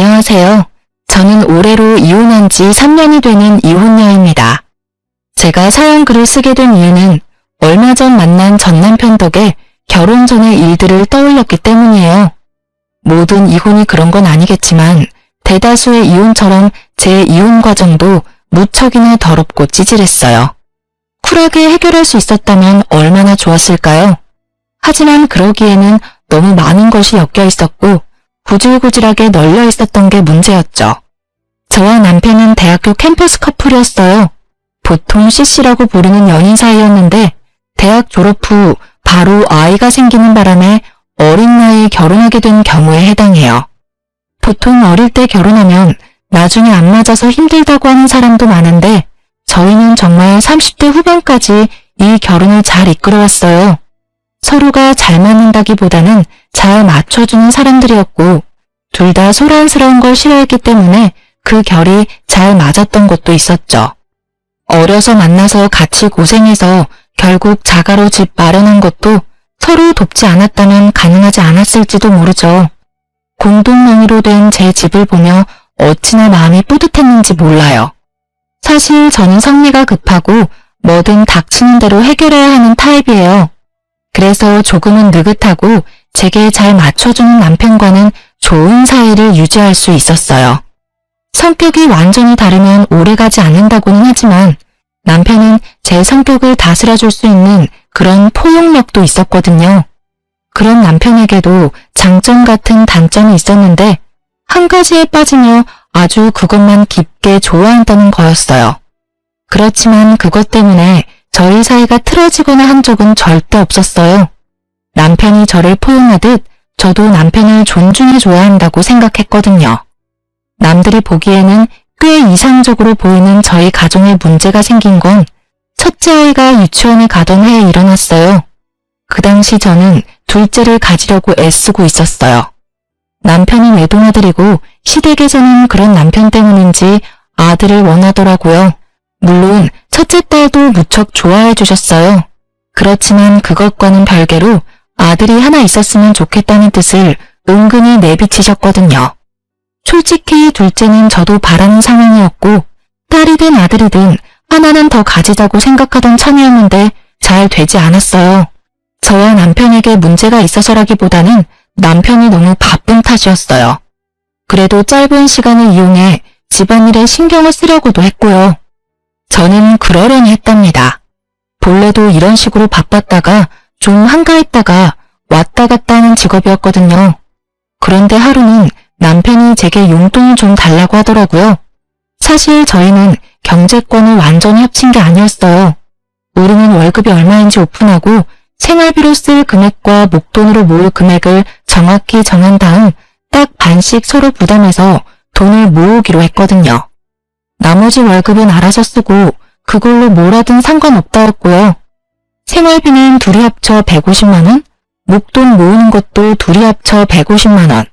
안녕하세요. 저는 올해로 이혼한 지 3년이 되는 이혼녀입니다. 제가 사연글을 쓰게 된 이유는 얼마 전 만난 전 남편 덕에 결혼 전의 일들을 떠올렸기 때문이에요. 모든 이혼이 그런 건 아니겠지만 대다수의 이혼처럼 제 이혼 과정도 무척이나 더럽고 찌질했어요. 쿨하게 해결할 수 있었다면 얼마나 좋았을까요? 하지만 그러기에는 너무 많은 것이 엮여 있었고 구질구질하게 널려 있었던 게 문제였죠. 저와 남편은 대학교 캠퍼스 커플이었어요. 보통 CC라고 부르는 연인 사이였는데 대학 졸업 후 바로 아이가 생기는 바람에 어린 나이에 결혼하게 된 경우에 해당해요. 보통 어릴 때 결혼하면 나중에 안 맞아서 힘들다고 하는 사람도 많은데 저희는 정말 30대 후반까지 이 결혼을 잘 이끌어왔어요. 서로가 잘 맞는다기보다는 잘 맞춰주는 사람들이었고 둘 다 소란스러운 걸 싫어했기 때문에 그 결이 잘 맞았던 것도 있었죠. 어려서 만나서 같이 고생해서 결국 자가로 집 마련한 것도 서로 돕지 않았다면 가능하지 않았을지도 모르죠. 공동 명의로 된 제 집을 보며 어찌나 마음이 뿌듯했는지 몰라요. 사실 저는 성미가 급하고 뭐든 닥치는 대로 해결해야 하는 타입이에요. 그래서 조금은 느긋하고 제게 잘 맞춰주는 남편과는 좋은 사이를 유지할 수 있었어요. 성격이 완전히 다르면 오래가지 않는다고는 하지만 남편은 제 성격을 다스려줄 수 있는 그런 포용력도 있었거든요. 그런 남편에게도 장점 같은 단점이 있었는데 한 가지에 빠지며 아주 그것만 깊게 좋아한다는 거였어요. 그렇지만 그것 때문에 저희 사이가 틀어지거나 한 적은 절대 없었어요. 남편이 저를 포용하듯 저도 남편을 존중해줘야 한다고 생각했거든요. 남들이 보기에는 꽤 이상적으로 보이는 저희 가정에 문제가 생긴 건 첫째 아이가 유치원에 가던 해에 일어났어요. 그 당시 저는 둘째를 가지려고 애쓰고 있었어요. 남편이 외동아들이고 시댁에서는 그런 남편 때문인지 아들을 원하더라고요. 물론 첫째 딸도 무척 좋아해 주셨어요. 그렇지만 그것과는 별개로 아들이 하나 있었으면 좋겠다는 뜻을 은근히 내비치셨거든요. 솔직히 둘째는 저도 바라는 상황이었고 딸이든 아들이든 하나는 더 가지자고 생각하던 참이었는데 잘 되지 않았어요. 저와 남편에게 문제가 있어서라기보다는 남편이 너무 바쁜 탓이었어요. 그래도 짧은 시간을 이용해 집안일에 신경을 쓰려고도 했고요. 저는 그러려니 했답니다. 본래도 이런 식으로 바빴다가 좀 한가했다가 왔다 갔다 하는 직업이었거든요. 그런데 하루는 남편이 제게 용돈을 좀 달라고 하더라고요. 사실 저희는 경제권을 완전히 합친 게 아니었어요. 우리는 월급이 얼마인지 오픈하고 생활비로 쓸 금액과 목돈으로 모을 금액을 정확히 정한 다음 딱 반씩 서로 부담해서 돈을 모으기로 했거든요. 나머지 월급은 알아서 쓰고 그걸로 뭘 하든 상관없다였고요. 생활비는 둘이 합쳐 150만 원, 목돈 모으는 것도 둘이 합쳐 150만 원.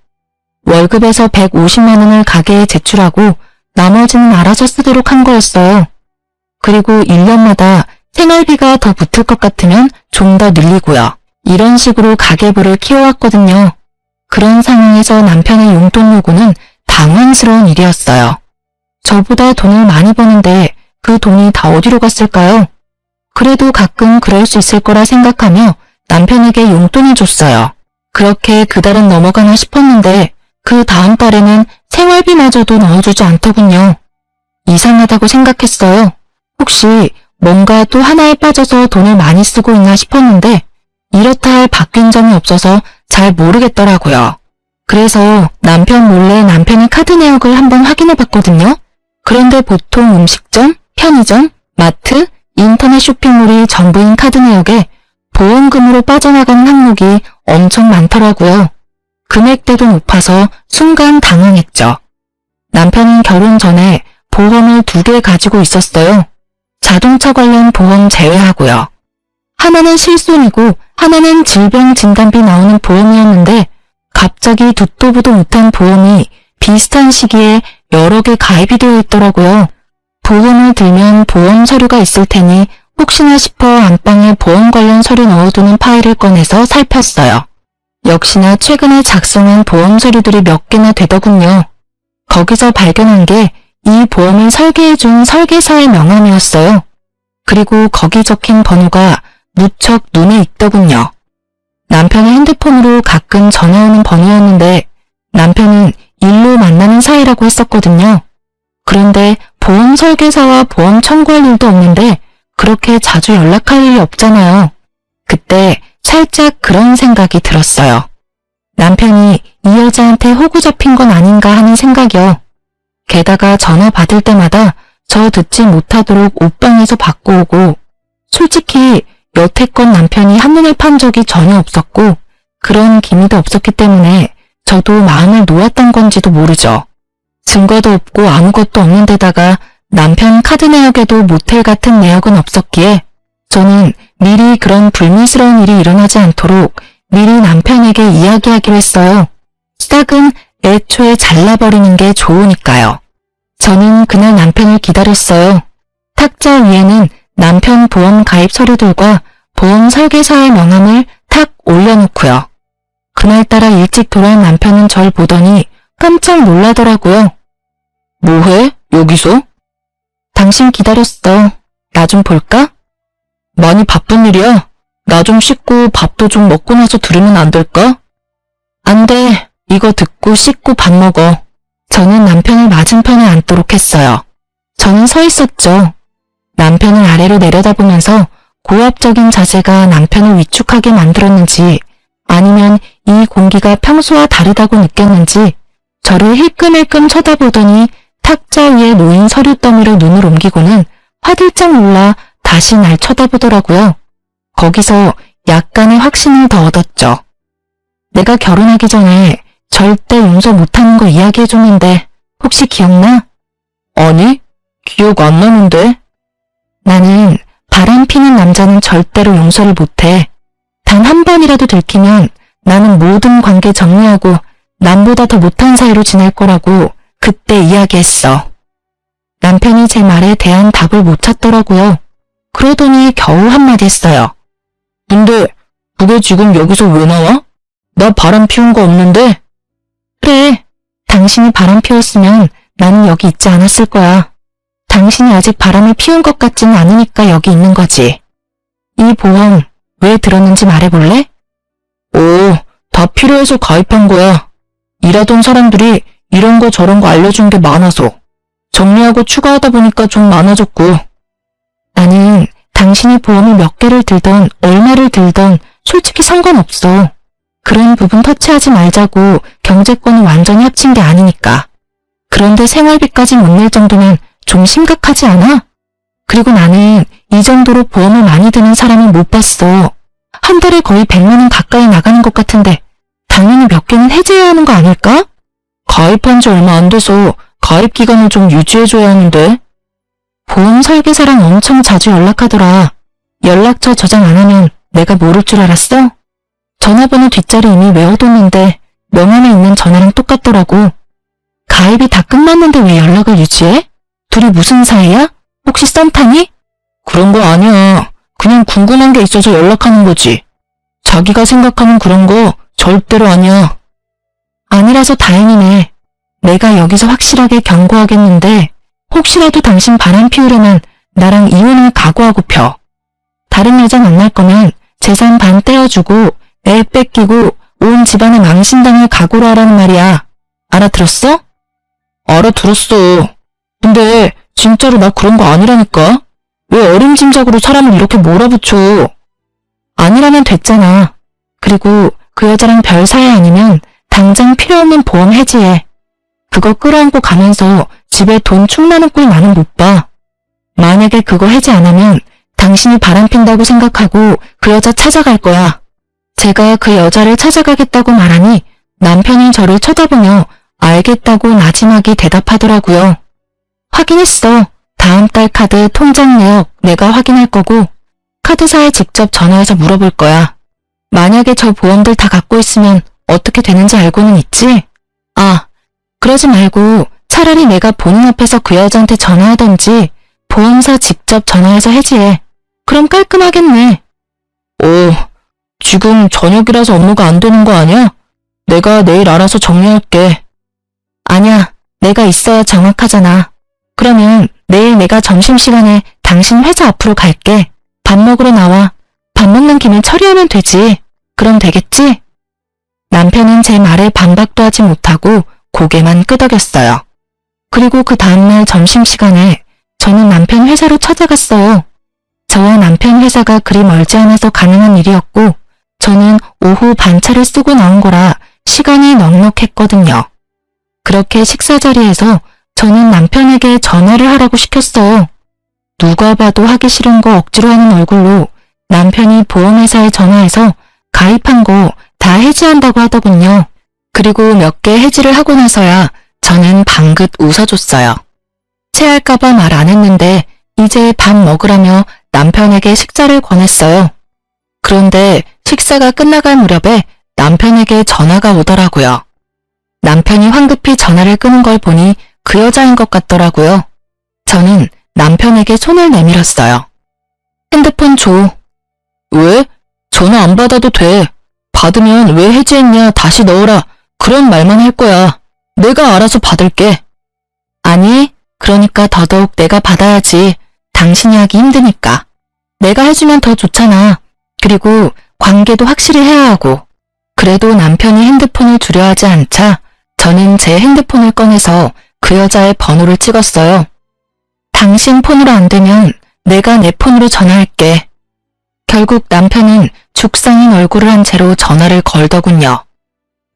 월급에서 150만 원을 가게에 제출하고 나머지는 알아서 쓰도록 한 거였어요. 그리고 1년마다 생활비가 더 붙을 것 같으면 좀 더 늘리고요. 이런 식으로 가계부를 키워왔거든요. 그런 상황에서 남편의 용돈 요구는 당황스러운 일이었어요. 저보다 돈을 많이 버는데 그 돈이 다 어디로 갔을까요? 그래도 가끔 그럴 수 있을 거라 생각하며 남편에게 용돈을 줬어요. 그렇게 그 달은 넘어가나 싶었는데 그 다음 달에는 생활비마저도 넣어주지 않더군요. 이상하다고 생각했어요. 혹시 뭔가 또 하나에 빠져서 돈을 많이 쓰고 있나 싶었는데 이렇다 할 바뀐 점이 없어서 잘 모르겠더라고요. 그래서 남편 몰래 남편의 카드 내역을 한번 확인해 봤거든요. 그런데 보통 음식점, 편의점, 마트, 인터넷 쇼핑몰이 전부인 카드 내역에 보험금으로 빠져나가는 항목이 엄청 많더라고요. 금액대도 높아서 순간 당황했죠. 남편은 결혼 전에 보험을 2개 가지고 있었어요. 자동차 관련 보험 제외하고요. 하나는 실손이고 하나는 질병진단비 나오는 보험이었는데 갑자기 듣도 보도 못한 보험이 비슷한 시기에 여러 개 가입이 되어 있더라고요. 보험을 들면 보험 서류가 있을 테니 혹시나 싶어 안방에 보험 관련 서류 넣어두는 파일을 꺼내서 살폈어요. 역시나 최근에 작성한 보험 서류들이 몇 개나 되더군요. 거기서 발견한 게 이 보험을 설계해준 설계사의 명함이었어요. 그리고 거기 적힌 번호가 무척 눈에 익더군요. 남편의 핸드폰으로 가끔 전화 오는 번호였는데 남편은 일로 만나는 사이라고 했었거든요. 그런데 보험 설계사와 보험 청구할 일도 없는데 그렇게 자주 연락할 일이 없잖아요. 그때 살짝 그런 생각이 들었어요. 남편이 이 여자한테 호구 잡힌 건 아닌가 하는 생각이요. 게다가 전화 받을 때마다 저 듣지 못하도록 옷방에서 받고 오고 솔직히 여태껏 남편이 한눈에 판 적이 전혀 없었고 그런 기미도 없었기 때문에 저도 마음을 놓았던 건지도 모르죠. 증거도 없고 아무것도 없는 데다가 남편 카드 내역에도 모텔 같은 내역은 없었기에 저는 미리 그런 불미스러운 일이 일어나지 않도록 미리 남편에게 이야기하기로 했어요. 싹은 애초에 잘라버리는 게 좋으니까요. 저는 그날 남편을 기다렸어요. 탁자 위에는 남편 보험 가입 서류들과 보험 설계사의 명함을 탁 올려놓고요. 그날따라 일찍 돌아온 남편은 절 보더니 깜짝 놀라더라고요. 뭐해? 여기서? 당신 기다렸어. 나 좀 볼까? 많이 바쁜 일이야. 나 좀 씻고 밥도 좀 먹고 나서 들으면 안 될까? 안 돼. 이거 듣고 씻고 밥 먹어. 저는 남편을 맞은편에 앉도록 했어요. 저는 서 있었죠. 남편을 아래로 내려다보면서 고압적인 자세가 남편을 위축하게 만들었는지 아니면 이 공기가 평소와 다르다고 느꼈는지 저를 힐끔힐끔 쳐다보더니 탁자 위에 놓인 서류 더미로 눈을 옮기고는 화들짝 놀라 다시 날 쳐다보더라고요. 거기서 약간의 확신을 더 얻었죠. 내가 결혼하기 전에 절대 용서 못하는 거 이야기해줬는데 혹시 기억나? 아니, 기억 안 나는데. 나는 바람 피는 남자는 절대로 용서를 못해. 단 한 번이라도 들키면 나는 모든 관계 정리하고 남보다 더 못한 사이로 지낼 거라고 그때 이야기했어. 남편이 제 말에 대한 답을 못 찾더라고요. 그러더니 겨우 한마디 했어요. 근데 그게 지금 여기서 왜 나와? 나 바람 피운 거 없는데? 그래, 당신이 바람 피웠으면 나는 여기 있지 않았을 거야. 당신이 아직 바람을 피운 것 같지는 않으니까 여기 있는 거지. 이 보험 왜 들었는지 말해볼래? 오, 다 필요해서 가입한 거야. 일하던 사람들이 이런 거 저런 거 알려준 게 많아서 정리하고 추가하다 보니까 좀 많아졌고. 나는 당신이 보험을 몇 개를 들던 얼마를 들던 솔직히 상관없어. 그런 부분 터치하지 말자고 경제권을 완전히 합친 게 아니니까. 그런데 생활비까지 못 낼 정도면 좀 심각하지 않아? 그리고 나는 이 정도로 보험을 많이 드는 사람을 못 봤어. 한 달에 거의 100만 원 가까이 나가는 것 같은데 당연히 몇 개는 해지해야 하는 거 아닐까? 가입한 지 얼마 안 돼서 가입 기간을 좀 유지해줘야 하는데. 보험 설계사랑 엄청 자주 연락하더라. 연락처 저장 안 하면 내가 모를 줄 알았어? 전화번호 뒷자리 이미 외워뒀는데 명함에 있는 전화랑 똑같더라고. 가입이 다 끝났는데 왜 연락을 유지해? 둘이 무슨 사이야? 혹시 썸 타니? 그런 거 아니야. 그냥 궁금한 게 있어서 연락하는 거지. 자기가 생각하는 그런 거 절대로 아니야. 아니라서 다행이네. 내가 여기서 확실하게 경고하겠는데 혹시라도 당신 바람 피우려면 나랑 이혼을 각오하고 펴. 다른 여자 만날 거면 재산 반 떼어주고 애 뺏기고 온 집안에 망신당할 각오로 하라는 말이야. 알아들었어? 알아들었어. 근데 진짜로 나 그런 거 아니라니까? 왜 어림짐작으로 사람을 이렇게 몰아붙여? 아니라면 됐잖아. 그리고 그 여자랑 별 사이 아니면 당장 필요 없는 보험 해지해. 그거 끌어안고 가면서 집에 돈 축나는 꼴 나는 못 봐. 만약에 그거 해지 안 하면 당신이 바람핀다고 생각하고 그 여자 찾아갈 거야. 제가 그 여자를 찾아가겠다고 말하니 남편이 저를 쳐다보며 알겠다고 나지막이 대답하더라고요. 확인했어. 다음 달 카드 통장 내역 내가 확인할 거고 카드사에 직접 전화해서 물어볼 거야. 만약에 저 보험들 다 갖고 있으면 어떻게 되는지 알고는 있지? 아, 그러지 말고 차라리 내가 본인 앞에서 그 여자한테 전화하던지 보험사 직접 전화해서 해지해. 그럼 깔끔하겠네. 오, 지금 저녁이라서 업무가 안 되는 거 아니야? 내가 내일 알아서 정리할게. 아니야, 내가 있어야 정확하잖아. 그러면 내일 내가 점심시간에 당신 회사 앞으로 갈게. 밥 먹으러 나와. 밥 먹는 김에 처리하면 되지. 그럼 되겠지? 남편은 제 말에 반박도 하지 못하고 고개만 끄덕였어요. 그리고 그 다음날 점심시간에 저는 남편 회사로 찾아갔어요. 저와 남편 회사가 그리 멀지 않아서 가능한 일이었고 저는 오후 반차를 쓰고 나온 거라 시간이 넉넉했거든요. 그렇게 식사 자리에서 저는 남편에게 전화를 하라고 시켰어요. 누가 봐도 하기 싫은 거 억지로 하는 얼굴로 남편이 보험회사에 전화해서 가입한 거 다 해지한다고 하더군요. 그리고 몇 개 해지를 하고 나서야 저는 방긋 웃어줬어요. 체할까봐 말 안 했는데 이제 밥 먹으라며 남편에게 식사를 권했어요. 그런데 식사가 끝나갈 무렵에 남편에게 전화가 오더라고요. 남편이 황급히 전화를 끄는 걸 보니 그 여자인 것 같더라고요. 저는 남편에게 손을 내밀었어요. 핸드폰 줘. 왜? 전화 안 받아도 돼. 받으면 왜 해지했냐 다시 넣어라. 그런 말만 할 거야. 내가 알아서 받을게. 아니, 그러니까 더더욱 내가 받아야지. 당신이 하기 힘드니까. 내가 해주면 더 좋잖아. 그리고 관계도 확실히 해야 하고. 그래도 남편이 핸드폰을 주려 하지 않자 저는 제 핸드폰을 꺼내서 그 여자의 번호를 찍었어요. 당신 폰으로 안 되면 내가 내 폰으로 전화할게. 결국 남편은 죽상인 얼굴을 한 채로 전화를 걸더군요.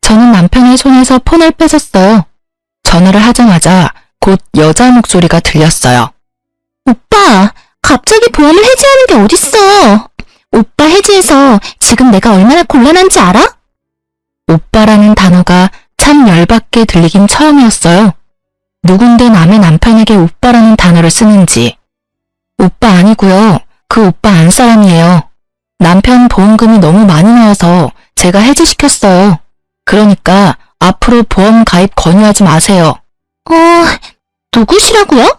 저는 남편의 손에서 폰을 뺏었어요. 전화를 하자마자 곧 여자 목소리가 들렸어요. 오빠, 갑자기 보험을 해지하는 게 어딨어. 오빠 해지해서 지금 내가 얼마나 곤란한지 알아? 오빠라는 단어가 참 열받게 들리긴 처음이었어요. 누군데 남의 남편에게 오빠라는 단어를 쓰는지. 오빠 아니고요. 그 오빠 안 사람이에요. 남편 보험금이 너무 많이 나와서 제가 해지시켰어요. 그러니까 앞으로 보험 가입 권유하지 마세요. 누구시라고요?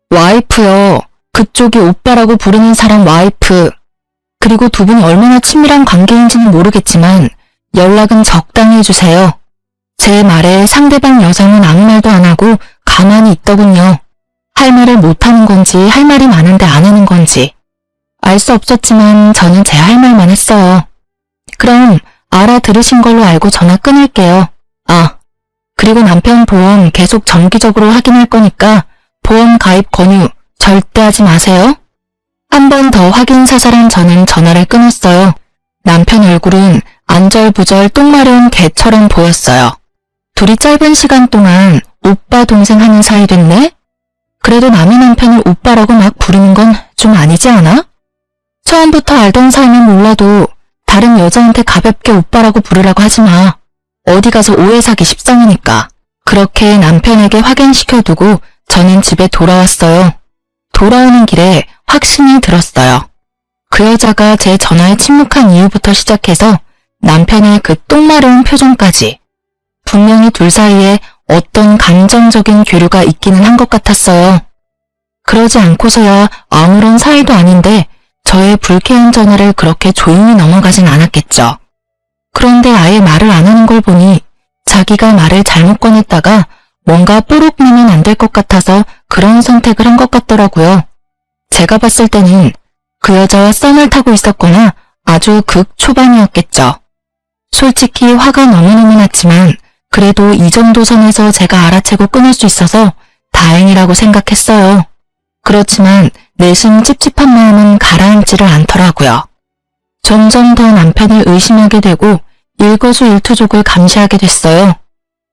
와이프요. 그쪽이 오빠라고 부르는 사람 와이프. 그리고 두 분이 얼마나 친밀한 관계인지는 모르겠지만 연락은 적당히 해주세요. 제 말에 상대방 여성은 아무 말도 안 하고 가만히 있더군요. 할 말을 못하는 건지 할 말이 많은데 안 하는 건지. 알 수 없었지만 저는 제 할 말만 했어요. 그럼 알아들으신 걸로 알고 전화 끊을게요. 그리고 남편 보험 계속 정기적으로 확인할 거니까 보험 가입 권유 절대 하지 마세요. 한 번 더 확인사살한 저는 전화를 끊었어요. 남편 얼굴은 안절부절 똥 마려운 개처럼 보였어요. 둘이 짧은 시간 동안 오빠 동생 하는 사이 됐네? 그래도 남의 남편을 오빠라고 막 부르는 건 좀 아니지 않아? 처음부터 알던 사이면 몰라도 다른 여자한테 가볍게 오빠라고 부르라고 하지 마. 어디 가서 오해 사기 십상이니까. 그렇게 남편에게 확인시켜두고 저는 집에 돌아왔어요. 돌아오는 길에 확신이 들었어요. 그 여자가 제 전화에 침묵한 이유부터 시작해서 남편의 그 똥마려운 표정까지. 분명히 둘 사이에 어떤 감정적인 교류가 있기는 한 것 같았어요. 그러지 않고서야 아무런 사이도 아닌데 저의 불쾌한 전화를 그렇게 조용히 넘어가진 않았겠죠. 그런데 아예 말을 안 하는 걸 보니 자기가 말을 잘못 꺼냈다가 뭔가 뽀록 내면 안 될 것 같아서 그런 선택을 한 것 같더라고요. 제가 봤을 때는 그 여자와 썸을 타고 있었거나 아주 극초반이었겠죠. 솔직히 화가 너무너무 났지만 그래도 이 정도 선에서 제가 알아채고 끊을 수 있어서 다행이라고 생각했어요. 그렇지만 내심 찝찝한 마음은 가라앉지를 않더라고요. 점점 더 남편을 의심하게 되고 일거수일투족을 감시하게 됐어요.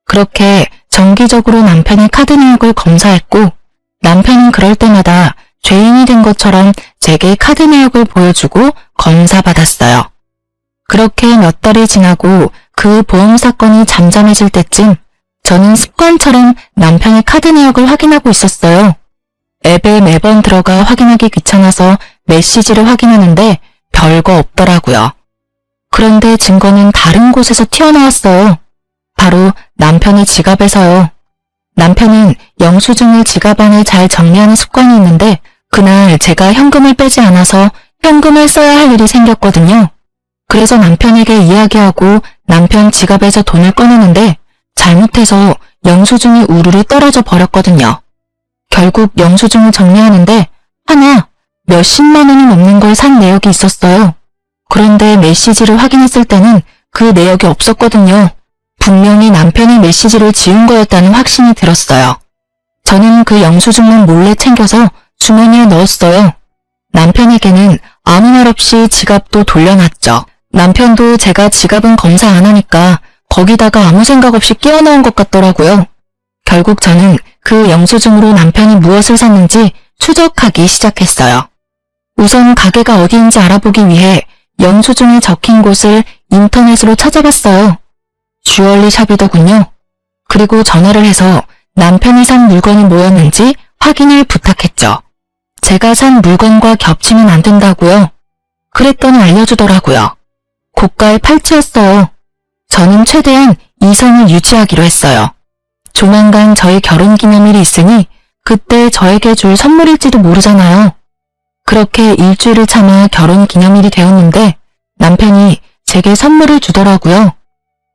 그렇게 정기적으로 남편의 카드 내역을 검사했고 남편은 그럴 때마다 죄인이 된 것처럼 제게 카드 내역을 보여주고 검사받았어요. 그렇게 몇 달이 지나고 그 보험 사건이 잠잠해질 때쯤 저는 습관처럼 남편의 카드 내역을 확인하고 있었어요. 앱에 매번 들어가 확인하기 귀찮아서 메시지를 확인하는데 별거 없더라고요. 그런데 증거는 다른 곳에서 튀어나왔어요. 바로 남편의 지갑에서요. 남편은 영수증을 지갑 안에 잘 정리하는 습관이 있는데 그날 제가 현금을 빼지 않아서 현금을 써야 할 일이 생겼거든요. 그래서 남편에게 이야기하고 남편 지갑에서 돈을 꺼내는데 잘못해서 영수증이 우르르 떨어져 버렸거든요. 결국 영수증을 정리하는데 하나 몇십만 원이 넘는 걸 산 내역이 있었어요. 그런데 메시지를 확인했을 때는 그 내역이 없었거든요. 분명히 남편이 메시지를 지운 거였다는 확신이 들었어요. 저는 그 영수증만 몰래 챙겨서 주머니에 넣었어요. 남편에게는 아무 말 없이 지갑도 돌려놨죠. 남편도 제가 지갑은 검사 안 하니까 거기다가 아무 생각 없이 끼워 넣은 것 같더라고요. 결국 저는 그 영수증으로 남편이 무엇을 샀는지 추적하기 시작했어요. 우선 가게가 어디인지 알아보기 위해 영수증에 적힌 곳을 인터넷으로 찾아봤어요. 주얼리 샵이더군요. 그리고 전화를 해서 남편이 산 물건이 뭐였는지 확인을 부탁했죠. 제가 산 물건과 겹치면 안 된다고요. 그랬더니 알려주더라고요. 고가의 팔찌였어요. 저는 최대한 이성을 유지하기로 했어요. 조만간 저희 결혼기념일이 있으니 그때 저에게 줄 선물일지도 모르잖아요. 그렇게 일주일을 참아 결혼기념일이 되었는데 남편이 제게 선물을 주더라고요.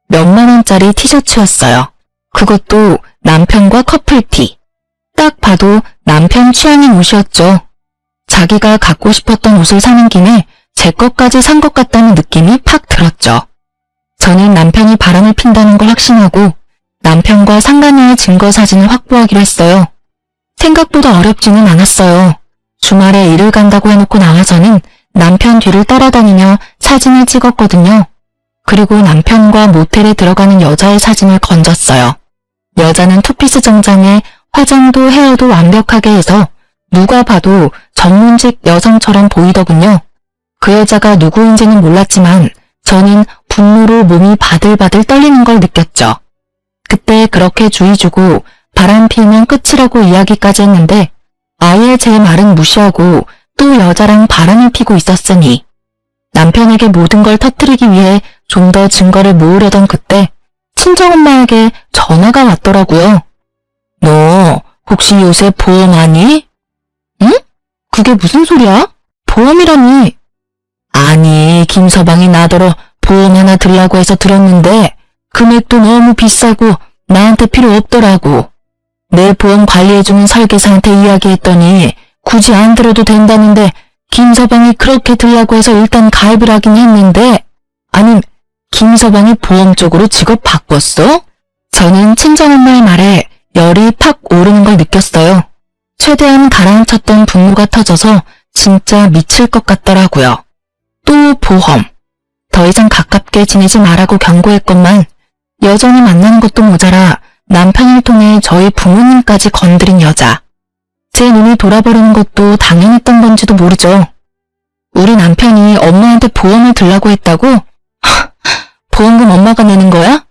몇만 원짜리 티셔츠였어요. 그것도 남편과 커플티. 딱 봐도 남편 취향의 옷이었죠. 자기가 갖고 싶었던 옷을 사는 김에 제 것까지 산 것 같다는 느낌이 팍 들었죠. 저는 남편이 바람을 핀다는 걸 확신하고 남편과 상간녀의 증거 사진을 확보하기로 했어요. 생각보다 어렵지는 않았어요. 주말에 일을 간다고 해놓고 나와서는 남편 뒤를 따라다니며 사진을 찍었거든요. 그리고 남편과 모텔에 들어가는 여자의 사진을 건졌어요. 여자는 투피스 정장에 화장도 헤어도 완벽하게 해서 누가 봐도 전문직 여성처럼 보이더군요. 그 여자가 누구인지는 몰랐지만 저는 분노로 몸이 바들바들 떨리는 걸 느꼈죠. 그때 그렇게 주의 주고 바람 피우면 끝이라고 이야기까지 했는데 아예 제 말은 무시하고 또 여자랑 바람을 피고 있었으니 남편에게 모든 걸 터뜨리기 위해 좀 더 증거를 모으려던 그때 친정엄마에게 전화가 왔더라고요. 너 혹시 요새 보험하니? 응? 그게 무슨 소리야? 보험이라니. 아니, 김서방이 나더러 보험 하나 들라고 해서 들었는데 금액도 너무 비싸고 나한테 필요 없더라고. 내 보험 관리해주는 설계사한테 이야기했더니 굳이 안 들어도 된다는데 김서방이 그렇게 들라고 해서 일단 가입을 하긴 했는데 아님 김서방이 보험 쪽으로 직업 바꿨어? 저는 친정엄마의 말에 열이 팍 오르는 걸 느꼈어요. 최대한 가라앉혔던 분노가 터져서 진짜 미칠 것 같더라고요. 또 보험. 더 이상 가깝게 지내지 말라고 경고했건만 여전히 만나는 것도 모자라 남편을 통해 저희 부모님까지 건드린 여자. 제 눈이 돌아버리는 것도 당연했던 건지도 모르죠. 우리 남편이 엄마한테 보험을 들라고 했다고? 보험금 엄마가 내는 거야?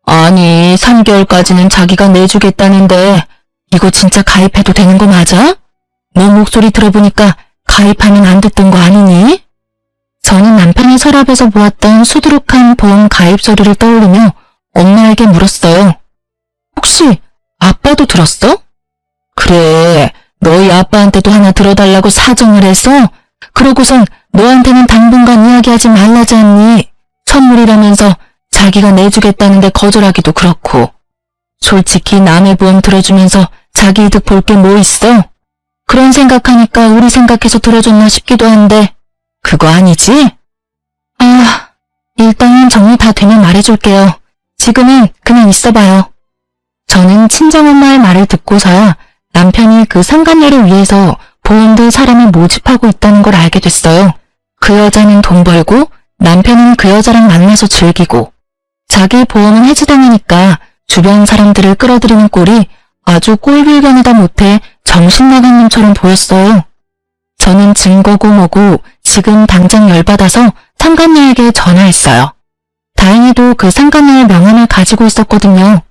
아니, 3개월까지는 자기가 내주겠다는데 이거 진짜 가입해도 되는 거 맞아? 너 목소리 들어보니까 가입하면 안 됐던 거 아니니? 저는 남편의 서랍에서 보았던 수두룩한 보험 가입 서류를 떠올리며 엄마에게 물었어요. 혹시 아빠도 들었어? 그래, 너희 아빠한테도 하나 들어달라고 사정을 해서 그러고선 너한테는 당분간 이야기하지 말라지 않니? 선물이라면서 자기가 내주겠다는데 거절하기도 그렇고. 솔직히 남의 보험 들어주면서 자기 이득 볼 게 뭐 있어? 그런 생각하니까 우리 생각해서 들어줬나 싶기도 한데 그거 아니지? 아, 일단은 정리 다 되면 말해줄게요. 지금은 그냥 있어봐요. 저는 친정엄마의 말을 듣고서야 남편이 그 상간녀를 위해서 보험들 사람을 모집하고 있다는 걸 알게 됐어요. 그 여자는 돈 벌고 남편은 그 여자랑 만나서 즐기고 자기 보험은 해지당하니까 주변 사람들을 끌어들이는 꼴이 아주 꼴불견이다 못해 정신나간 놈처럼 보였어요. 저는 증거고 뭐고 지금 당장 열받아서 상간녀에게 전화했어요. 다행히도 그 상간녀의 명함을 가지고 있었거든요.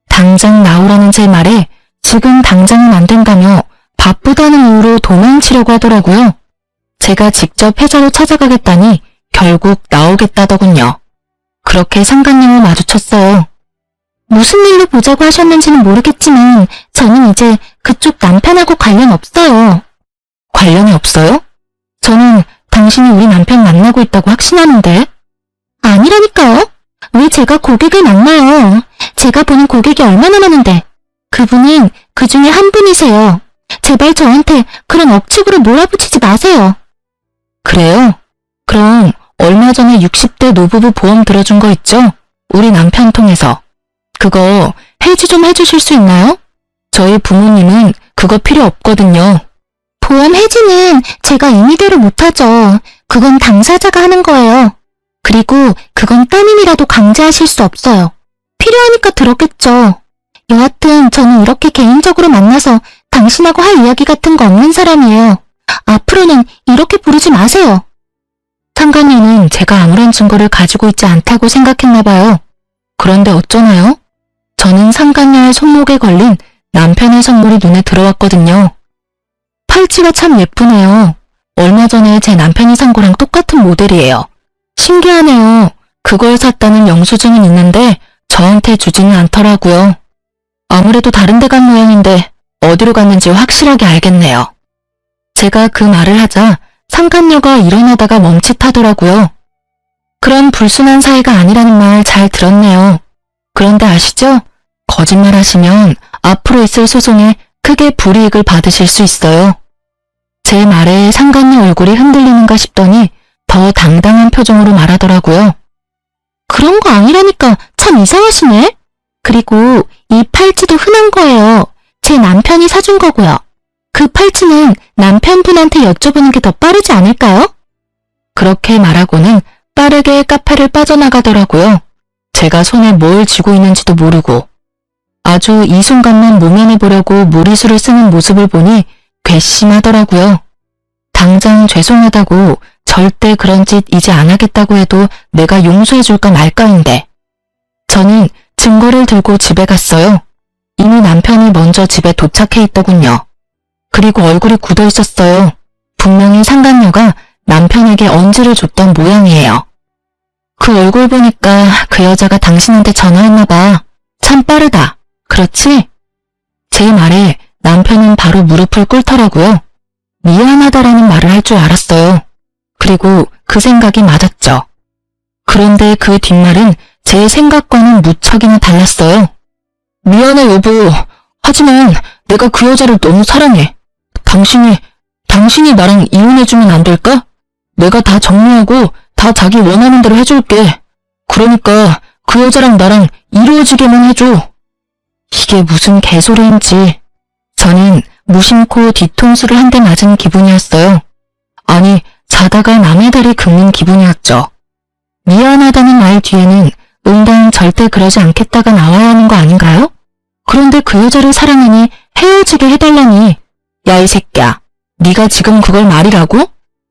당장 나오라는 제 말에 지금 당장은 안 된다며 바쁘다는 이유로 도망치려고 하더라고요. 제가 직접 회사로 찾아가겠다니 결국 나오겠다더군요. 그렇게 상간녀를 마주쳤어요. 무슨 일로 보자고 하셨는지는 모르겠지만 저는 이제 그쪽 남편하고 관련 없어요. 관련이 없어요? 저는 당신이 우리 남편 만나고 있다고 확신하는데. 아니라니까요. 왜 제가 고객을 만나요. 제가 보는 고객이 얼마나 많은데. 그분은 그 중에 한 분이세요. 제발 저한테 그런 억측으로 몰아붙이지 마세요. 그래요? 그럼 얼마 전에 60대 노부부 보험 들어준 거 있죠? 우리 남편 통해서. 그거 해지 좀 해주실 수 있나요? 저희 부모님은 그거 필요 없거든요. 보험 해지는 제가 임의대로 못하죠. 그건 당사자가 하는 거예요. 그리고 그건 따님이라도 강제하실 수 없어요. 필요하니까 들었겠죠. 여하튼 저는 이렇게 개인적으로 만나서 당신하고 할 이야기 같은 거 없는 사람이에요. 앞으로는 이렇게 부르지 마세요. 상간녀는 제가 아무런 증거를 가지고 있지 않다고 생각했나 봐요. 그런데 어쩌나요? 저는 상간녀의 손목에 걸린 남편의 선물이 눈에 들어왔거든요. 팔찌가 참 예쁘네요. 얼마 전에 제 남편이 산 거랑 똑같은 모델이에요. 신기하네요. 그걸 샀다는 영수증은 있는데 저한테 주지는 않더라고요. 아무래도 다른 데 간 모양인데 어디로 갔는지 확실하게 알겠네요. 제가 그 말을 하자 상간녀가 일어나다가 멈칫하더라고요. 그런 불순한 사이가 아니라는 말 잘 들었네요. 그런데 아시죠? 거짓말 하시면 앞으로 있을 소송에 크게 불이익을 받으실 수 있어요. 제 말에 상간녀 얼굴이 흔들리는가 싶더니 더 당당한 표정으로 말하더라고요. 그런 거 아니라니까 참 이상하시네. 그리고 이 팔찌도 흔한 거예요. 제 남편이 사준 거고요. 그 팔찌는 남편분한테 여쭤보는 게 더 빠르지 않을까요? 그렇게 말하고는 빠르게 카페를 빠져나가더라고요. 제가 손에 뭘 쥐고 있는지도 모르고. 아주 이 순간만 모면해 보려고 무리수를 쓰는 모습을 보니 괘씸하더라고요. 당장 죄송하다고 절대 그런 짓 이제 안 하겠다고 해도 내가 용서해 줄까 말까인데. 저는 증거를 들고 집에 갔어요. 이미 남편이 먼저 집에 도착해 있더군요. 그리고 얼굴이 굳어 있었어요. 분명히 상간녀가 남편에게 언지를 줬던 모양이에요. 그 얼굴 보니까 그 여자가 당신한테 전화했나 봐. 참 빠르다. 그렇지? 제 말에 남편은 바로 무릎을 꿇더라고요. 미안하다라는 말을 할 줄 알았어요. 그리고 그 생각이 맞았죠. 그런데 그 뒷말은 제 생각과는 무척이나 달랐어요. 미안해 여보. 하지만 내가 그 여자를 너무 사랑해. 당신이 나랑 이혼해주면 안 될까? 내가 다 정리하고 다 자기 원하는 대로 해줄게. 그러니까 그 여자랑 나랑 이루어지게만 해줘. 이게 무슨 개소리인지. 저는 무심코 뒤통수를 한 대 맞은 기분이었어요. 아니, 자다가 남의 다리 긁는 기분이었죠. 미안하다는 말 뒤에는 응당 절대 그러지 않겠다가 나와야 하는 거 아닌가요? 그런데 그 여자를 사랑하니 헤어지게 해달라니. 야, 이 새끼야. 네가 지금 그걸 말이라고?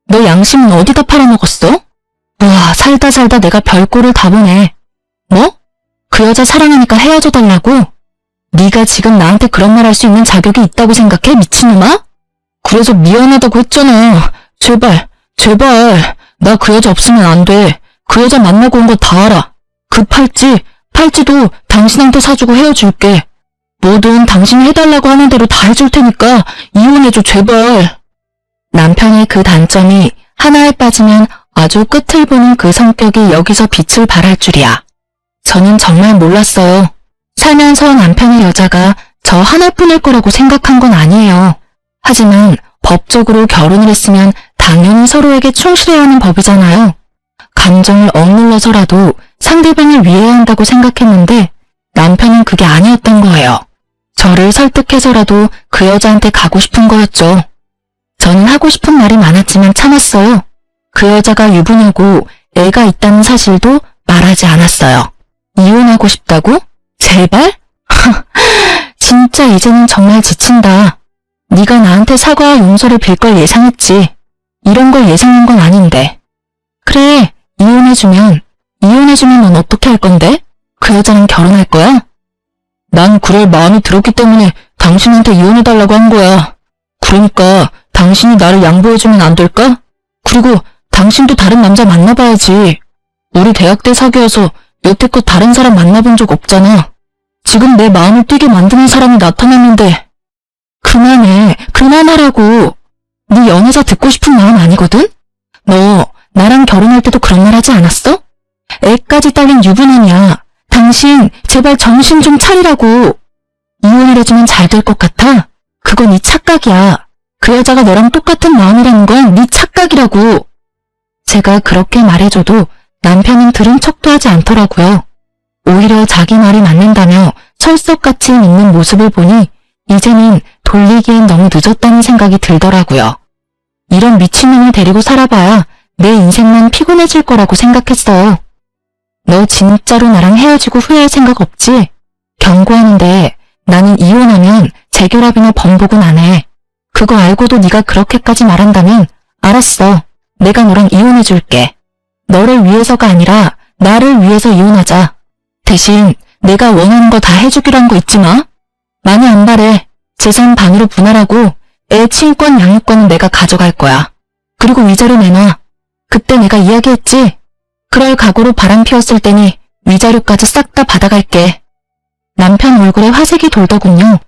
너 양심은 어디다 팔아먹었어? 와, 살다 내가 별꼴을 다 보네. 뭐? 그 여자 사랑하니까 헤어져달라고? 네가 지금 나한테 그런 말 할 수 있는 자격이 있다고 생각해, 미친놈아? 그래서 미안하다고 했잖아. 제발. 나 그 여자 없으면 안 돼. 그 여자 만나고 온 거 다 알아. 그 팔찌도 당신한테 사주고 헤어질게. 뭐든 당신이 해달라고 하는 대로 다 해줄 테니까 이혼해줘, 제발. 남편의 그 단점이 하나에 빠지면 아주 끝을 보는 그 성격이 여기서 빛을 발할 줄이야. 저는 정말 몰랐어요. 살면서 남편의 여자가 저 하나뿐일 거라고 생각한 건 아니에요. 하지만 법적으로 결혼을 했으면 당연히 서로에게 충실해야 하는 법이잖아요. 감정을 억눌러서라도 상대방을 위해야 한다고 생각했는데 남편은 그게 아니었던 거예요. 저를 설득해서라도 그 여자한테 가고 싶은 거였죠. 저는 하고 싶은 말이 많았지만 참았어요. 그 여자가 유부녀고 애가 있다는 사실도 말하지 않았어요. 이혼하고 싶다고? 제발? 진짜 이제는 정말 지친다. 네가 나한테 사과와 용서를 빌 걸 예상했지. 이런 걸 예상한 건 아닌데. 그래, 이혼해주면 넌 어떻게 할 건데? 그 여자랑 결혼할 거야? 난 그럴 마음이 들었기 때문에 당신한테 이혼해달라고 한 거야. 그러니까 당신이 나를 양보해주면 안 될까? 그리고 당신도 다른 남자 만나봐야지. 우리 대학 때 사귀어서 여태껏 다른 사람 만나본 적 없잖아. 지금 내 마음을 뛰게 만드는 사람이 나타났는데. 그만하라고. 네 연애자 듣고 싶은 마음 아니거든? 너 나랑 결혼할 때도 그런 말 하지 않았어? 애까지 딸린 유부남이야. 당신 제발 정신 좀 차리라고. 이혼을 해주면 잘 될 것 같아? 그건 네 착각이야. 그 여자가 너랑 똑같은 마음이라는 건 네 착각이라고. 제가 그렇게 말해줘도 남편은 들은 척도 하지 않더라고요. 오히려 자기 말이 맞는다며 철석같이 믿는 모습을 보니 이제는 돌리기엔 너무 늦었다는 생각이 들더라고요. 이런 미친놈을 데리고 살아봐야 내 인생만 피곤해질 거라고 생각했어요. 너 진짜로 나랑 헤어지고 후회할 생각 없지? 경고하는데 나는 이혼하면 재결합이나 번복은 안 해. 그거 알고도 네가 그렇게까지 말한다면 알았어. 내가 너랑 이혼해줄게. 너를 위해서가 아니라 나를 위해서 이혼하자. 대신 내가 원하는 거 다 해주기로 한 거 잊지 마. 많이 안 바래. 재산 반으로 분할하고 애 친권 양육권은 내가 가져갈 거야. 그리고 위자료 내놔. 그때 내가 이야기했지? 그럴 각오로 바람 피웠을 테니 위자료까지 싹 다 받아갈게. 남편 얼굴에 화색이 돌더군요.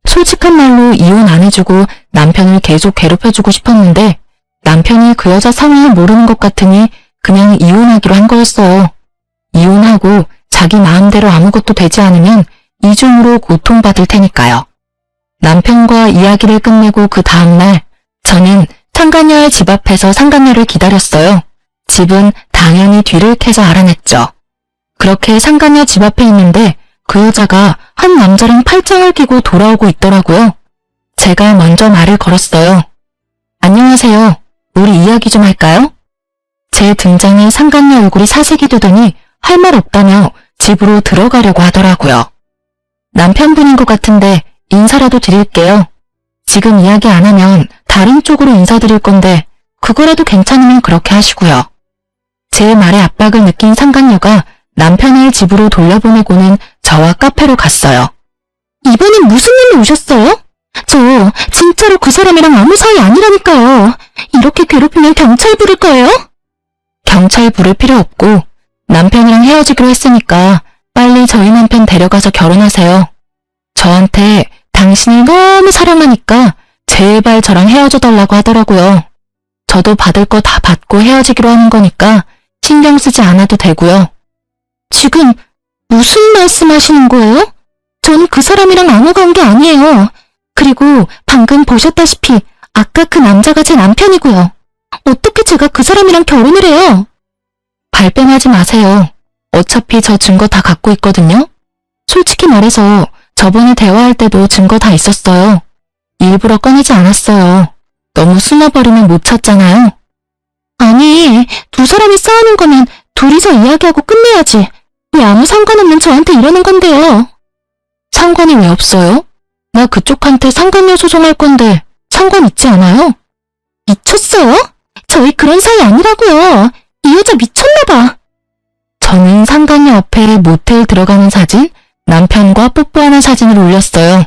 솔직한 말로 이혼 안 해주고 남편을 계속 괴롭혀주고 싶었는데 남편이 그 여자 상황을 모르는 것 같으니 그냥 이혼하기로 한 거였어요. 이혼하고 자기 마음대로 아무것도 되지 않으면 이중으로 고통받을 테니까요. 남편과 이야기를 끝내고 그 다음날 저는 상간녀의 집 앞에서 상간녀를 기다렸어요. 집은 당연히 뒤를 캐서 알아냈죠. 그렇게 상간녀 집 앞에 있는데 그 여자가 한 남자랑 팔짱을 끼고 돌아오고 있더라고요. 제가 먼저 말을 걸었어요. 안녕하세요. 우리 이야기 좀 할까요? 제 등장에 상간녀 얼굴이 사색이 되더니 할 말 없다며 집으로 들어가려고 하더라고요. 남편분인 것 같은데 인사라도 드릴게요. 지금 이야기 안 하면 다른 쪽으로 인사드릴 건데 그거라도 괜찮으면 그렇게 하시고요. 제 말에 압박을 느낀 상간녀가 남편을 집으로 돌려보내고는 저와 카페로 갔어요. 이번엔 무슨 일로 오셨어요? 저 진짜로 그 사람이랑 아무 사이 아니라니까요. 이렇게 괴롭히면 경찰 부를 거예요? 경찰 부를 필요 없고 남편이랑 헤어지기로 했으니까 빨리 저희 남편 데려가서 결혼하세요. 저한테 당신을 너무 사랑하니까 제발 저랑 헤어져 달라고 하더라고요. 저도 받을 거 다 받고 헤어지기로 하는 거니까 신경 쓰지 않아도 되고요. 지금 무슨 말씀하시는 거예요? 전 그 사람이랑 아무 관계 아니에요. 그리고 방금 보셨다시피 아까 그 남자가 제 남편이고요. 어떻게 제가 그 사람이랑 결혼을 해요? 발뺌하지 마세요. 어차피 저 증거 다 갖고 있거든요. 솔직히 말해서 저번에 대화할 때도 증거 다 있었어요. 일부러 꺼내지 않았어요. 너무 숨어버리면 못 찾잖아요. 아니, 두 사람이 싸우는 거면 둘이서 이야기하고 끝내야지. 왜 아무 상관없는 저한테 이러는 건데요? 상관이 왜 없어요? 나 그쪽한테 상간녀 소송할 건데 상관 있지 않아요? 미쳤어요? 저희 그런 사이 아니라고요. 이 여자 미쳤나봐. 저는 상간녀 앞에 모텔 들어가는 사진, 남편과 뽀뽀하는 사진을 올렸어요.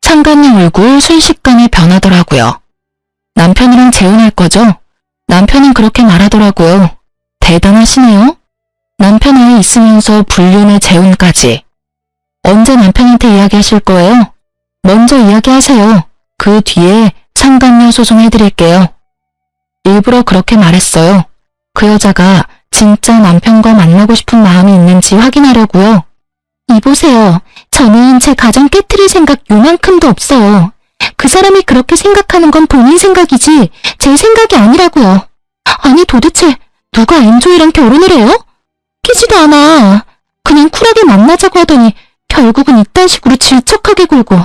상간녀 얼굴 순식간에 변하더라고요. 남편이랑 재혼할 거죠? 남편은 그렇게 말하더라고요. 대단하시네요. 남편 아이 있으면서 불륜에 재혼까지. 언제 남편한테 이야기하실 거예요? 먼저 이야기하세요. 그 뒤에 상간녀 소송해드릴게요. 일부러 그렇게 말했어요. 그 여자가 진짜 남편과 만나고 싶은 마음이 있는지 확인하려고요. 이보세요. 저는 제 가정 깨트릴 생각 요만큼도 없어요. 그 사람이 그렇게 생각하는 건 본인 생각이지 제 생각이 아니라고요. 아니 도대체 누가 엔조이랑 결혼을 해요? 끼지도 않아. 그냥 쿨하게 만나자고 하더니 결국은 이딴 식으로 질척하게 굴고.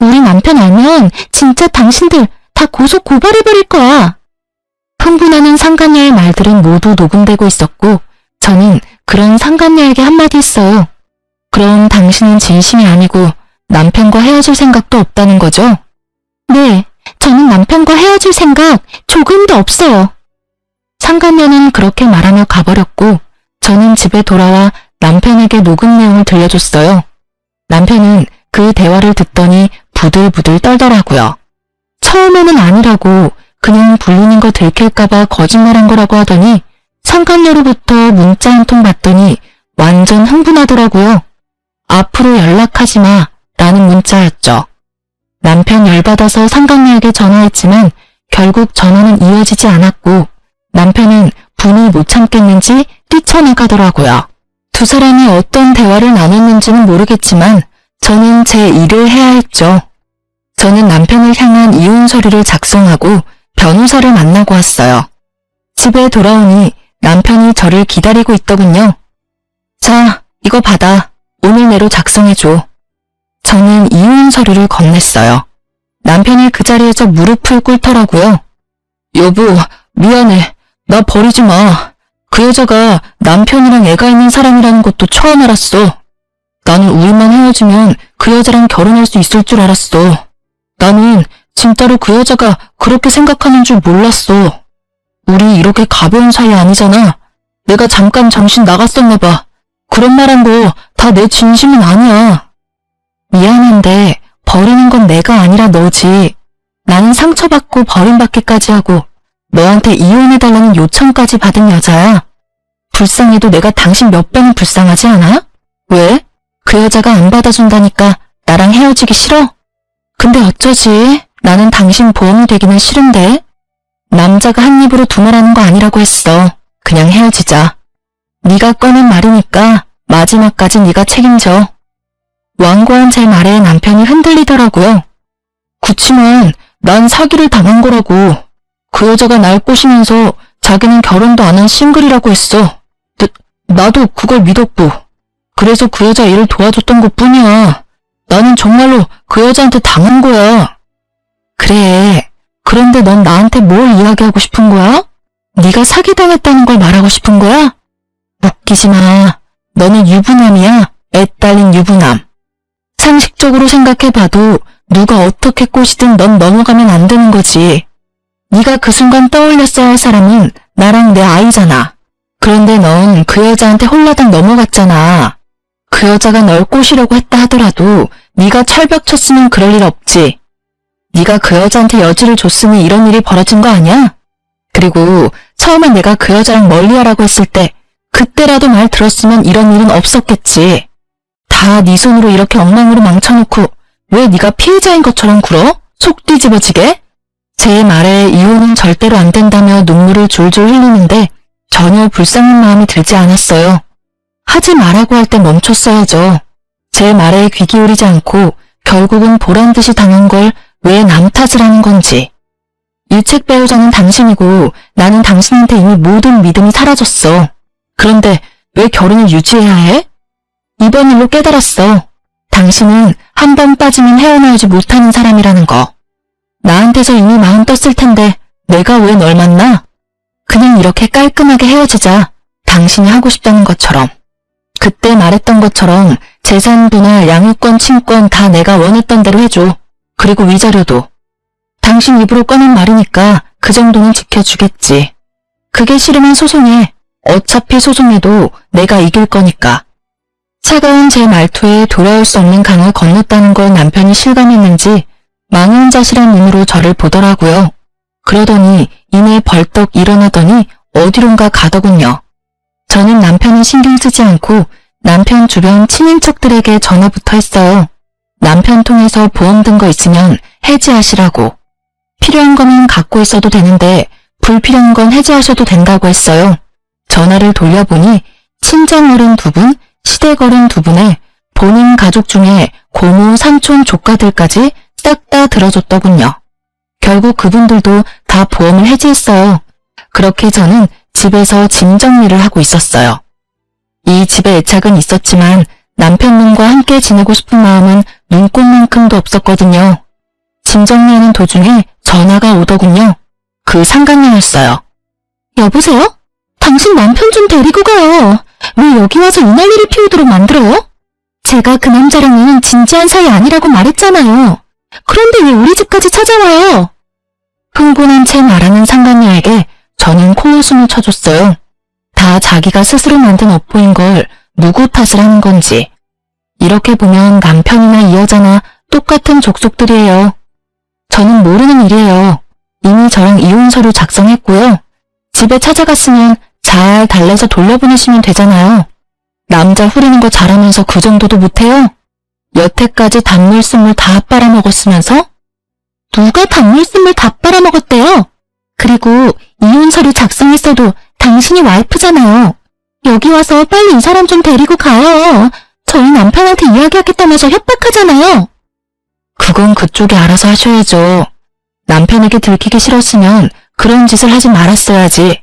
우리 남편 알면 진짜 당신들 다 고소 고발해버릴 거야. 흥분하는 상간녀의 말들은 모두 녹음되고 있었고 저는 그런 상간녀에게 한마디 했어요. 그럼 당신은 진심이 아니고 남편과 헤어질 생각도 없다는 거죠? 네, 저는 남편과 헤어질 생각 조금도 없어요. 상간녀는 그렇게 말하며 가버렸고 저는 집에 돌아와 남편에게 녹음 내용을 들려줬어요. 남편은 그 대화를 듣더니 부들부들 떨더라고요. 처음에는 아니라고 그냥 불륜인 거 들킬까봐 거짓말한 거라고 하더니 상간녀로부터 문자 한 통 받더니 완전 흥분하더라고요. 앞으로 연락하지 마 라는 문자였죠. 남편 열받아서 상간녀에게 전화했지만 결국 전화는 이어지지 않았고 남편은 분이 못 참겠는지 뛰쳐나가더라고요. 두 사람이 어떤 대화를 나눴는지는 모르겠지만 저는 제 일을 해야 했죠. 저는 남편을 향한 이혼 서류를 작성하고 변호사를 만나고 왔어요. 집에 돌아오니 남편이 저를 기다리고 있더군요. 자, 이거 받아. 오늘 내로 작성해줘. 저는 이혼 서류를 건넸어요. 남편이 그 자리에서 무릎을 꿇더라고요. 여보, 미안해. 나 버리지 마. 그 여자가 남편이랑 애가 있는 사람이라는 것도 처음 알았어. 나는 우리만 헤어지면 그 여자랑 결혼할 수 있을 줄 알았어. 나는 진짜로 그 여자가 그렇게 생각하는 줄 몰랐어. 우리 이렇게 가벼운 사이 아니잖아. 내가 잠깐 정신 나갔었나 봐. 그런 말한 거 다 내 진심은 아니야. 미안한데 버리는 건 내가 아니라 너지. 나는 상처받고 버림받기까지 하고 너한테 이혼해달라는 요청까지 받은 여자야. 불쌍해도 내가 당신 몇 번은 불쌍하지 않아? 왜? 그 여자가 안 받아준다니까 나랑 헤어지기 싫어? 근데 어쩌지? 나는 당신 보험이 되기는 싫은데. 남자가 한 입으로 두 말하는 거 아니라고 했어. 그냥 헤어지자. 네가 꺼낸 말이니까 마지막까지 네가 책임져. 완고한 제 말에 남편이 흔들리더라고요. 그치만 난 사기를 당한 거라고. 그 여자가 날 꼬시면서 자기는 결혼도 안 한 싱글이라고 했어. 나도 그걸 믿었고. 그래서 그 여자 일을 도와줬던 것뿐이야. 나는 정말로 그 여자한테 당한 거야. 그래. 그런데 넌 나한테 뭘 이야기하고 싶은 거야? 네가 사기당했다는 걸 말하고 싶은 거야? 웃기지 마. 너는 유부남이야. 애 딸린 유부남. 상식적으로 생각해봐도 누가 어떻게 꼬시든 넌 넘어가면 안 되는 거지. 네가 그 순간 떠올렸어야 할 사람은 나랑 내 아이잖아. 그런데 넌 그 여자한테 홀라당 넘어갔잖아. 그 여자가 널 꼬시려고 했다 하더라도 네가 철벽 쳤으면 그럴 일 없지. 네가 그 여자한테 여지를 줬으니 이런 일이 벌어진 거 아니야? 그리고 처음에 내가 그 여자랑 멀리하라고 했을 때 그때라도 말 들었으면 이런 일은 없었겠지. 다 네 손으로 이렇게 엉망으로 망쳐놓고 왜 네가 피해자인 것처럼 굴어? 속 뒤집어지게? 제 말에 이혼은 절대로 안 된다며 눈물을 줄줄 흘리는데 전혀 불쌍한 마음이 들지 않았어요. 하지 말라고 할 때 멈췄어야죠. 제 말에 귀 기울이지 않고 결국은 보란듯이 당한 걸 왜 남 탓을 하는 건지. 유책 배우자는 당신이고 나는 당신한테 이미 모든 믿음이 사라졌어. 그런데 왜 결혼을 유지해야 해? 이번 일로 깨달았어. 당신은 한 번 빠지면 헤어나오지 못하는 사람이라는 거. 나한테서 이미 마음 떴을 텐데 내가 왜 널 만나? 그냥 이렇게 깔끔하게 헤어지자. 당신이 하고 싶다는 것처럼. 그때 말했던 것처럼 재산 분할, 양육권, 친권 다 내가 원했던 대로 해줘. 그리고 위자료도. 당신 입으로 꺼낸 말이니까 그 정도는 지켜주겠지. 그게 싫으면 소송해. 어차피 소송해도 내가 이길 거니까. 차가운 제 말투에 돌아올 수 없는 강을 건넜다는 걸 남편이 실감했는지 망연자실한 눈으로 저를 보더라고요. 그러더니 이내 벌떡 일어나더니 어디론가 가더군요. 저는 남편은 신경 쓰지 않고 남편 주변 친인척들에게 전화부터 했어요. 남편 통해서 보험 든 거 있으면 해지하시라고. 필요한 거면 갖고 있어도 되는데 불필요한 건 해지하셔도 된다고 했어요. 전화를 돌려보니 친정 어른 2분, 시댁 어른 2분에 본인 가족 중에 고모, 삼촌, 조카들까지 싹 다 들어줬더군요. 결국 그분들도 다 보험을 해지했어요. 그렇게 저는 집에서 짐 정리를 하고 있었어요. 이 집에 애착은 있었지만 남편님과 함께 지내고 싶은 마음은 눈꽃만큼도 없었거든요. 짐 정리하는 도중에 전화가 오더군요. 그 상간녀였어요. 여보세요? 당신 남편 좀 데리고 가요. 왜 여기 와서 이 난리를 피우도록 만들어요? 제가 그 남자랑은 진지한 사이 아니라고 말했잖아요. 그런데 왜 우리 집까지 찾아와요? 흥분한 채 말하는 상간녀에게 저는 코웃음을 쳐줬어요. 다 자기가 스스로 만든 업보인 걸 누구 탓을 하는 건지. 이렇게 보면 남편이나 이 여자나 똑같은 족속들이에요. 저는 모르는 일이에요. 이미 저랑 이혼 서류 작성했고요. 집에 찾아갔으면 잘 달래서 돌려보내시면 되잖아요. 남자 후리는 거 잘하면서 그 정도도 못해요? 여태까지 단물 쓴물 다 빨아먹었으면서? 누가 단물씀을 다 빨아먹었대요? 그리고 이혼 서류 작성했어도 당신이 와이프잖아요. 여기 와서 빨리 이 사람 좀 데리고 가요. 저희 남편한테 이야기하겠다면서 협박하잖아요. 그건 그쪽이 알아서 하셔야죠. 남편에게 들키기 싫었으면 그런 짓을 하지 말았어야지.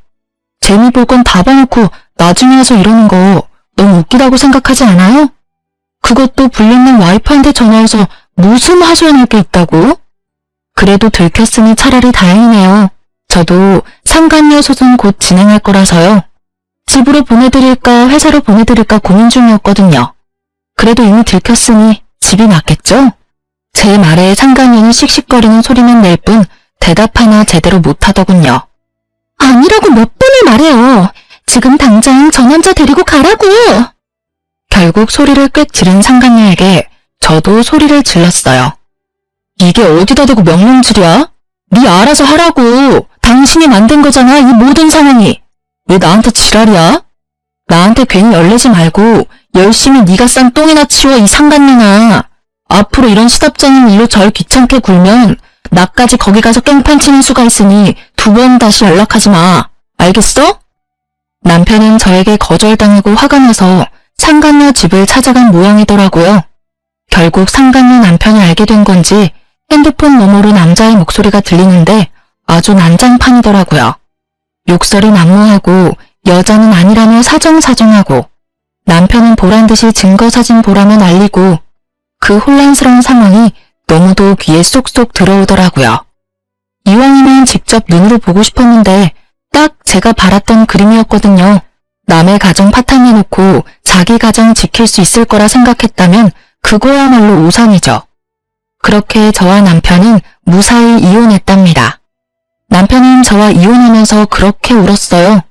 재미 볼 건 다 봐놓고 나중에 와서 이러는 거 너무 웃기다고 생각하지 않아요? 그것도 불렸는 와이프한테 전화해서 무슨 하소연할 게 있다고? 그래도 들켰으니 차라리 다행이네요. 저도 상간녀 소송 곧 진행할 거라서요. 집으로 보내드릴까 회사로 보내드릴까 고민 중이었거든요. 그래도 이미 들켰으니 집이 낫겠죠? 제 말에 상간녀는 씩씩거리는 소리만 낼 뿐 대답 하나 제대로 못하더군요. 아니라고 몇 번을 말해요. 지금 당장 저 남자 데리고 가라고. 결국 소리를 꽥 지른 상간녀에게 저도 소리를 질렀어요. 이게 어디다 대고 명령질이야? 네 알아서 하라고. 당신이 만든 거잖아, 이 모든 상황이. 왜 나한테 지랄이야? 나한테 괜히 열내지 말고 열심히 네가 싼 똥이나 치워, 이 상간녀나. 앞으로 이런 시답잖은 일로 절 귀찮게 굴면 나까지 거기 가서 깽판 치는 수가 있으니 2번 다시 연락하지 마. 알겠어? 남편은 저에게 거절당하고 화가 나서 상간녀 집을 찾아간 모양이더라고요. 결국 상간녀 남편이 알게 된 건지 핸드폰 너머로 남자의 목소리가 들리는데 아주 난장판이더라고요. 욕설이 난무하고 여자는 아니라며 사정사정하고 남편은 보란듯이 증거사진 보라며 날리고 그 혼란스러운 상황이 너무도 귀에 쏙쏙 들어오더라고요. 이왕이면 직접 눈으로 보고 싶었는데 딱 제가 바랐던 그림이었거든요. 남의 가정 파탄내놓고 자기 가정 지킬 수 있을 거라 생각했다면 그거야말로 오산이죠. 그렇게 저와 남편은 무사히 이혼했답니다. 남편은 저와 이혼하면서 그렇게 울었어요.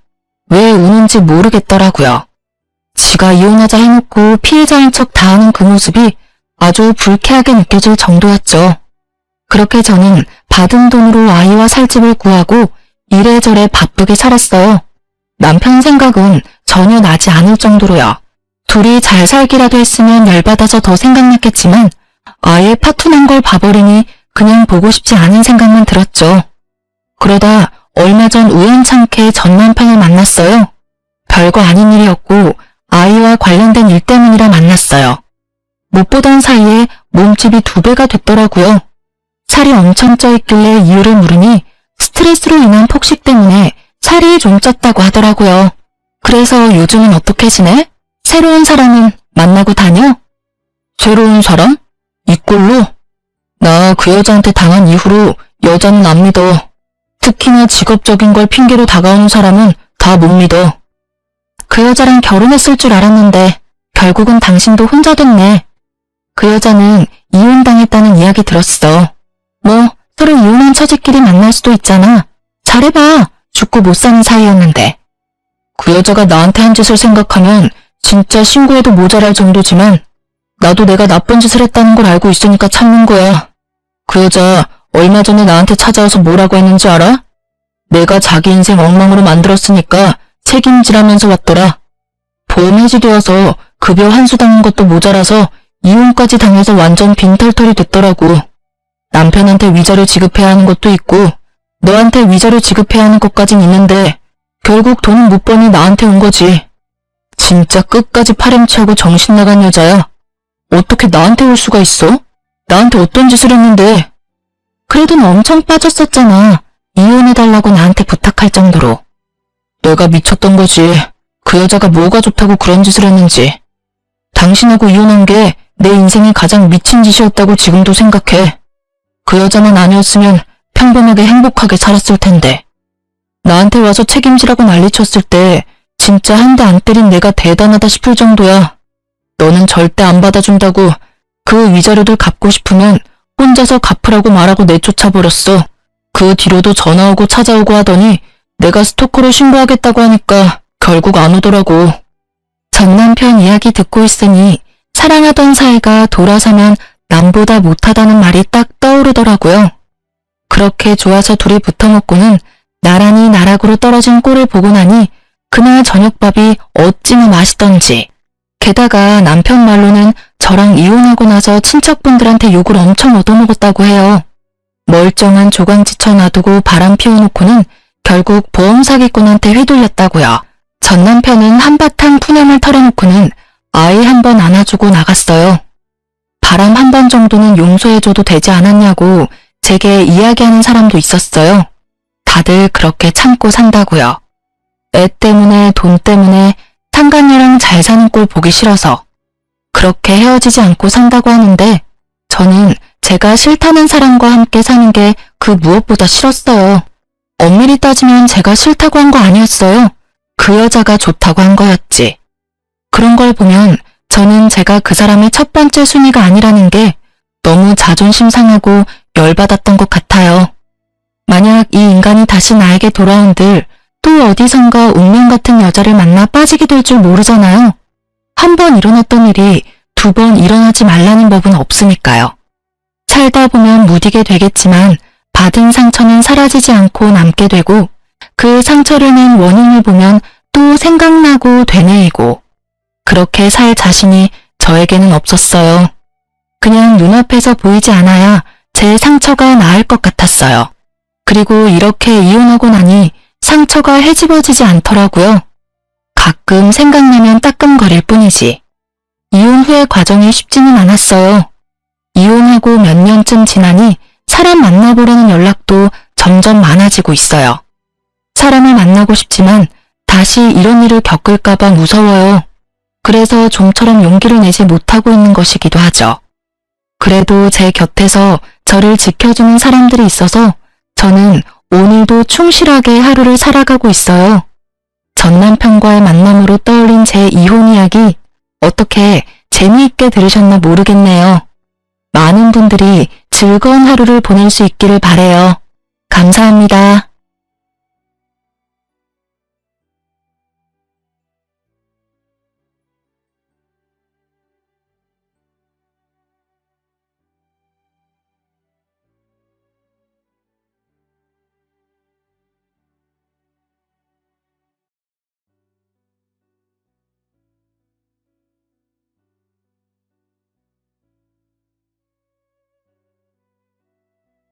왜 우는지 모르겠더라고요. 지가 이혼하자 해놓고 피해자인 척 다하는 그 모습이 아주 불쾌하게 느껴질 정도였죠. 그렇게 저는 받은 돈으로 아이와 살 집을 구하고 이래저래 바쁘게 살았어요. 남편 생각은 전혀 나지 않을 정도로요. 둘이 잘 살기라도 했으면 열받아서 더 생각났겠지만 아예 파토난 걸 봐버리니 그냥 보고 싶지 않은 생각만 들었죠. 그러다 얼마 전 우연찮게 전 남편을 만났어요. 별거 아닌 일이었고 아이와 관련된 일 때문이라 만났어요. 못 보던 사이에 몸집이 2배가 됐더라고요. 살이 엄청 쪄있길래 이유를 물으니 스트레스로 인한 폭식 때문에 살이 좀 쪘다고 하더라고요. 그래서 요즘은 어떻게 지내? 새로운 사람은 만나고 다녀? 새로운 사람? 이 꼴로? 나 그 여자한테 당한 이후로 여자는 안 믿어. 특히나 직업적인 걸 핑계로 다가오는 사람은 다 못 믿어. 그 여자랑 결혼했을 줄 알았는데 결국은 당신도 혼자 됐네. 그 여자는 이혼당했다는 이야기 들었어. 뭐 서로 이혼한 처지끼리 만날 수도 있잖아. 잘해봐. 죽고 못 사는 사이였는데. 그 여자가 나한테 한 짓을 생각하면 진짜 신고해도 모자랄 정도지만 나도 내가 나쁜 짓을 했다는 걸 알고 있으니까 참는 거야. 그 여자 얼마 전에 나한테 찾아와서 뭐라고 했는지 알아? 내가 자기 인생 엉망으로 만들었으니까 책임지라면서 왔더라. 보험 해지되어서 급여 환수 당한 것도 모자라서 이혼까지 당해서 완전 빈털털이 됐더라고. 남편한테 위자료 지급해야 하는 것도 있고 너한테 위자료 지급해야 하는 것까진 있는데 결국 돈은 못 버니 나한테 온 거지. 진짜 끝까지 파렴치하고 정신 나간 여자야. 어떻게 나한테 올 수가 있어? 나한테 어떤 짓을 했는데. 그래도 너 엄청 빠졌었잖아. 이혼해달라고 나한테 부탁할 정도로. 내가 미쳤던 거지. 그 여자가 뭐가 좋다고 그런 짓을 했는지. 당신하고 이혼한 게 내 인생이 가장 미친 짓이었다고 지금도 생각해. 그 여자만 아니었으면 평범하게 행복하게 살았을 텐데. 나한테 와서 책임지라고 난리쳤을 때 진짜 한 대 안 때린 내가 대단하다 싶을 정도야. 너는 절대 안 받아준다고 그 위자료들 갚고 싶으면 혼자서 갚으라고 말하고 내쫓아버렸어. 그 뒤로도 전화 오고 찾아오고 하더니 내가 스토커로 신고하겠다고 하니까 결국 안 오더라고. 전 남편 이야기 듣고 있으니 사랑하던 사이가 돌아서면 남보다 못하다는 말이 딱 떠오르더라고요. 그렇게 좋아서 둘이 붙어먹고는 나란히 나락으로 떨어진 꼴을 보고 나니 그날 저녁밥이 어찌나 맛있던지. 게다가 남편 말로는 저랑 이혼하고 나서 친척분들한테 욕을 엄청 얻어먹었다고 해요. 멀쩡한 조강지쳐 놔두고 바람 피워놓고는 결국 보험 사기꾼한테 휘둘렸다고요. 전 남편은 한바탕 푸념을 털어놓고는 아이 한 번 안아주고 나갔어요. 바람 한 번 정도는 용서해줘도 되지 않았냐고 제게 이야기하는 사람도 있었어요. 다들 그렇게 참고 산다고요. 애 때문에 돈 때문에 상간녀랑 잘 사는 꼴 보기 싫어서 그렇게 헤어지지 않고 산다고 하는데 저는 제가 싫다는 사람과 함께 사는 게 그 무엇보다 싫었어요. 엄밀히 따지면 제가 싫다고 한 거 아니었어요. 그 여자가 좋다고 한 거였지. 그런 걸 보면 저는 제가 그 사람의 첫 번째 순위가 아니라는 게 너무 자존심 상하고 열받았던 것 같아요. 만약 이 인간이 다시 나에게 돌아온들 또 어디선가 운명 같은 여자를 만나 빠지게 될 줄 모르잖아요. 한 번 일어났던 일이 두 번 일어나지 말라는 법은 없으니까요. 살다 보면 무디게 되겠지만 받은 상처는 사라지지 않고 남게 되고 그 상처를 낸 원인을 보면 또 생각나고 되뇌이고 그렇게 살 자신이 저에게는 없었어요. 그냥 눈앞에서 보이지 않아야 제 상처가 나을 것 같았어요. 그리고 이렇게 이혼하고 나니 상처가 헤집어지지 않더라고요. 가끔 생각나면 따끔거릴 뿐이지. 이혼 후의 과정이 쉽지는 않았어요. 이혼하고 몇 년쯤 지나니 사람 만나보려는 연락도 점점 많아지고 있어요. 사람을 만나고 싶지만 다시 이런 일을 겪을까봐 무서워요. 그래서 좀처럼 용기를 내지 못하고 있는 것이기도 하죠. 그래도 제 곁에서 저를 지켜주는 사람들이 있어서 저는 오늘도 충실하게 하루를 살아가고 있어요. 전 남편과의 만남으로 떠올린 제 이혼 이야기 어떻게 재미있게 들으셨나 모르겠네요. 많은 분들이 즐거운 하루를 보낼 수 있기를 바라요. 감사합니다.